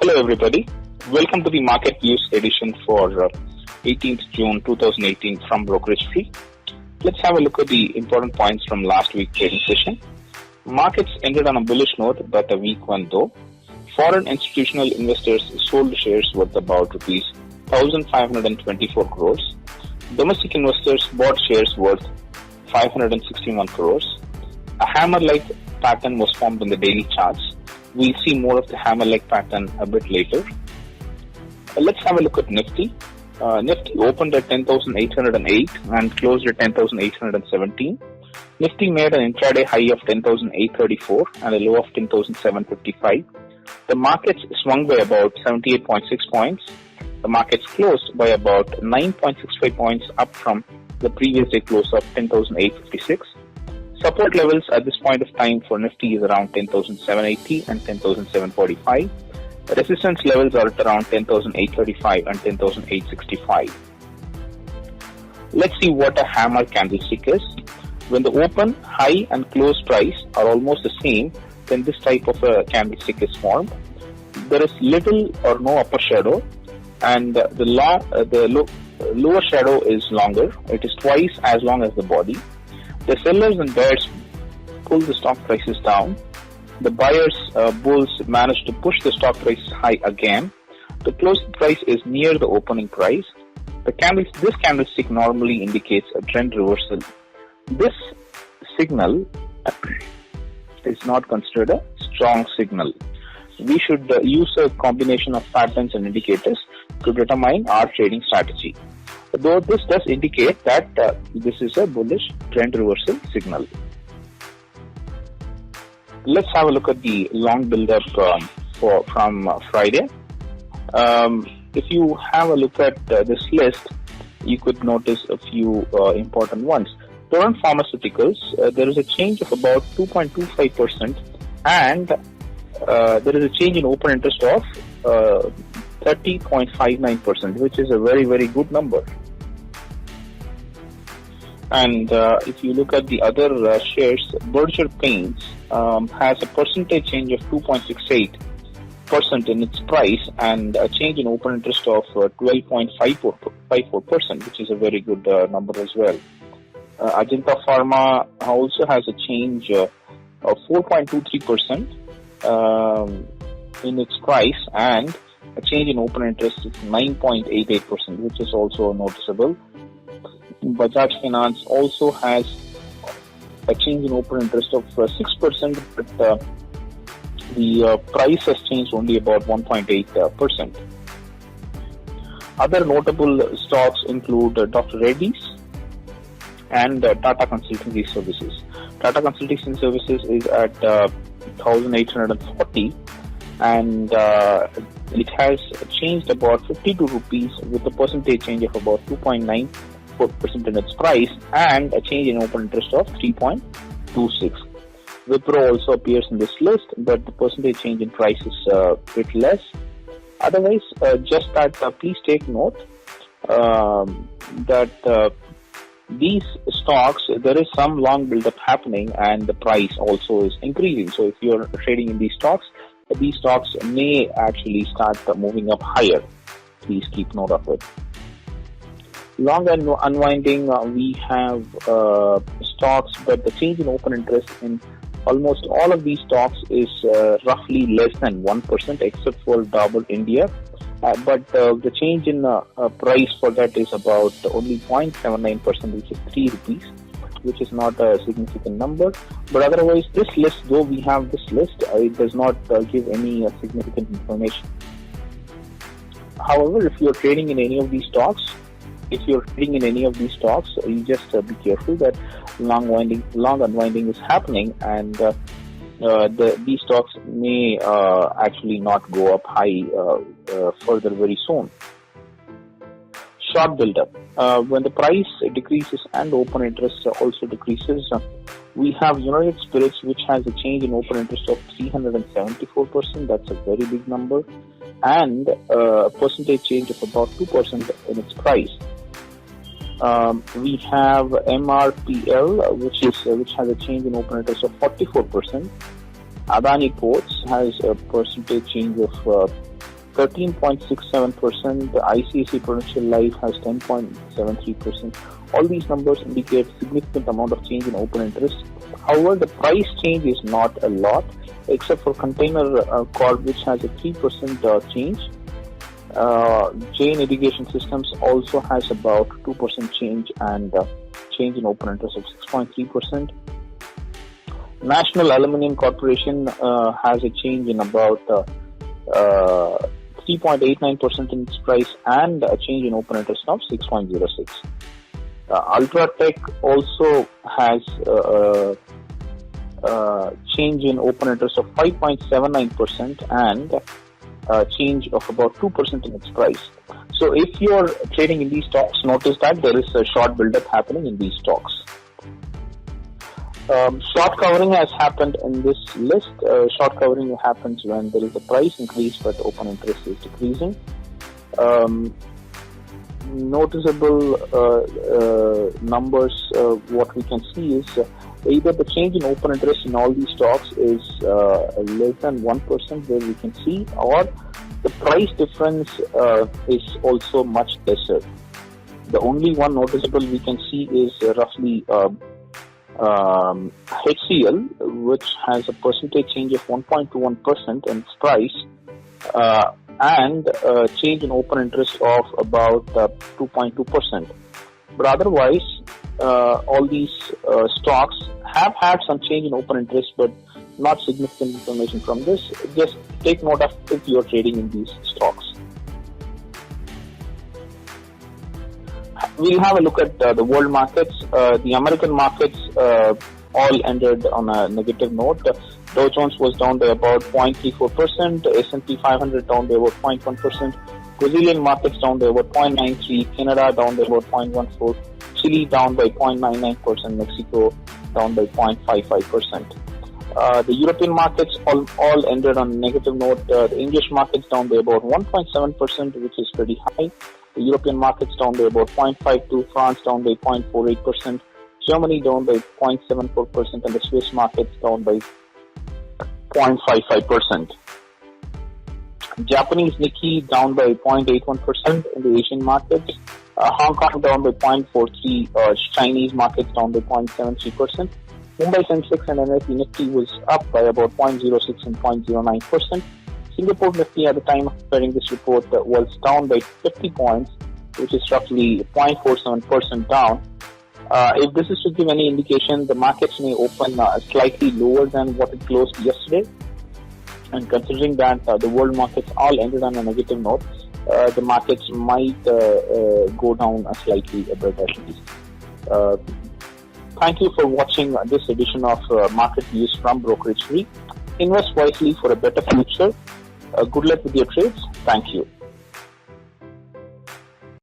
Hello everybody. Welcome to the Market Views edition for 18th June 2018 from Brokerage Free. Let's have a look at the important points from last week's trading session. Markets ended on a bullish note, but a weak one though. Foreign institutional investors sold shares worth about rupees 1,524 crores. Domestic investors bought shares worth 561 crores. A hammer-like pattern was formed in the daily charts. We'll see more of the hammer-like pattern a bit later. Let's have a look at Nifty. Nifty opened at 10,808 and closed at 10,817. Nifty made an intraday high of 10,834 and a low of 10,755. The markets swung by about 78.6 points. The markets closed by about 9.65 points up from the previous day close of 10,856. Support levels at this point of time for Nifty is around 10,780 and 10,745. Resistance levels are at around 10,835 and 10,865. Let's see what a hammer candlestick is. When the open, high and close price are almost the same, then this type of a candlestick is formed. There is little or no upper shadow, and the lower shadow is longer. It is twice as long as the body. The sellers and buyers pull the stock prices down. The buyers, bulls, managed to push the stock price high again. The closing price is near the opening price. This candlestick normally indicates a trend reversal. This signal is not considered a strong signal. We should use a combination of patterns and indicators to determine our trading strategy. Though this does indicate that this is a bullish trend reversal signal. Let's have a look at the long build-up from Friday. If you have a look at this list, you could notice a few important ones. Torrent Pharmaceuticals, there is a change of about 2.25%, and there is a change in open interest of 30.59%, which is a very, very good number. And if you look at the other shares, Berger Paints has a percentage change of 2.68% in its price and a change in open interest of 12.54%, which is a very good number as well. Ajanta Pharma also has a change of 4.23% in its price and a change in open interest of 9.88%, which is also noticeable. Bajaj Finance also has a change in open interest of 6%, but the price has changed only about 1.8%. Other notable stocks include Dr. Reddy's and Tata Consultancy Services. Tata Consultancy Services is at 1,840 and it has changed about 52 rupees with a percentage change of about 2.94% in its price and a change in open interest of 3.26. Wipro also appears in this list, but the percentage change in price is a bit less. Otherwise, just that please take note that these stocks, there is some long build-up happening and the price also is increasing. So if you're trading in these stocks may actually start moving up higher. Please keep note of it. Long and unwinding, we have stocks, but the change in open interest in almost all of these stocks is roughly less than 1%, except for Dabur India. But the change in price for that is about only 0.79%, which is 3 rupees, which is not a significant number. But otherwise, this list, though we have this list, it does not give any significant information. However, if you're trading in any of these stocks, you just be careful that long unwinding is happening, and these stocks may actually not go up high further very soon. Short build-up. When the price decreases and open interest also decreases, we have United Spirits, which has a change in open interest of 374%. That's a very big number, and a percentage change of about 2% in its price. We have MRPL, which has a change in open interest of 44%. Adani Ports has a percentage change of 13.67%. The ICICI Prudential Life has 10.73%. All these numbers indicate significant amount of change in open interest. However, the price change is not a lot, except for Container Corp, which has a 3% change. Jain Irrigation Systems also has about 2% change and change in open interest of 6.3%. National Aluminium Corporation has a change in about 3.89% in its price and a change in open interest of 6.06. Ultratech also has change in open interest of 5.79% and a change of about 2% in its price. So if you're trading in these stocks, notice that there is a short build-up happening in these stocks. Short covering has happened in this list. Short covering happens when there is a price increase but open interest is decreasing. Noticeable numbers, what we can see is either the change in open interest in all these stocks is less than 1% where we can see, or the price difference is also much lesser. The only one noticeable we can see is roughly HCL, which has a percentage change of 1.21% in its price and a change in open interest of about 2.2%. But otherwise, all these stocks have had some change in open interest, but not significant information from this. Just take note of if you are trading in these stocks. We'll have a look at the world markets. The American markets all ended on a negative note. Dow Jones was down by about 0.34%, S&P 500 down by about 0.1%, Brazilian markets down by about 0.93%, Canada down by about 0.14%, Chile down by 0.99%, Mexico down by 0.55%. The European markets all ended on a negative note. The English markets down by about 1.7%, which is pretty high. The European markets down by about 0.52%, France down by 0.48%, Germany down by 0.74%, and the Swiss markets down by 0.55%. Japanese Nikkei down by 0.81% in the Asian markets. Hong Kong down by 0.43%, Chinese markets down by 0.73%. Mumbai Sensex and NSE Nifty was up by about 0.06% and 0.09%. Singapore Nifty at the time of preparing this report was down by 50 points, which is roughly 0.47% down. If this is to give any indication, the markets may open slightly lower than what it closed yesterday. And considering that the world markets all ended on a negative note, the markets might go down slightly a bit at least. Thank you for watching this edition of Market Views from Brokerage Free. Invest wisely for a better future. Good luck with your trades. Thank you.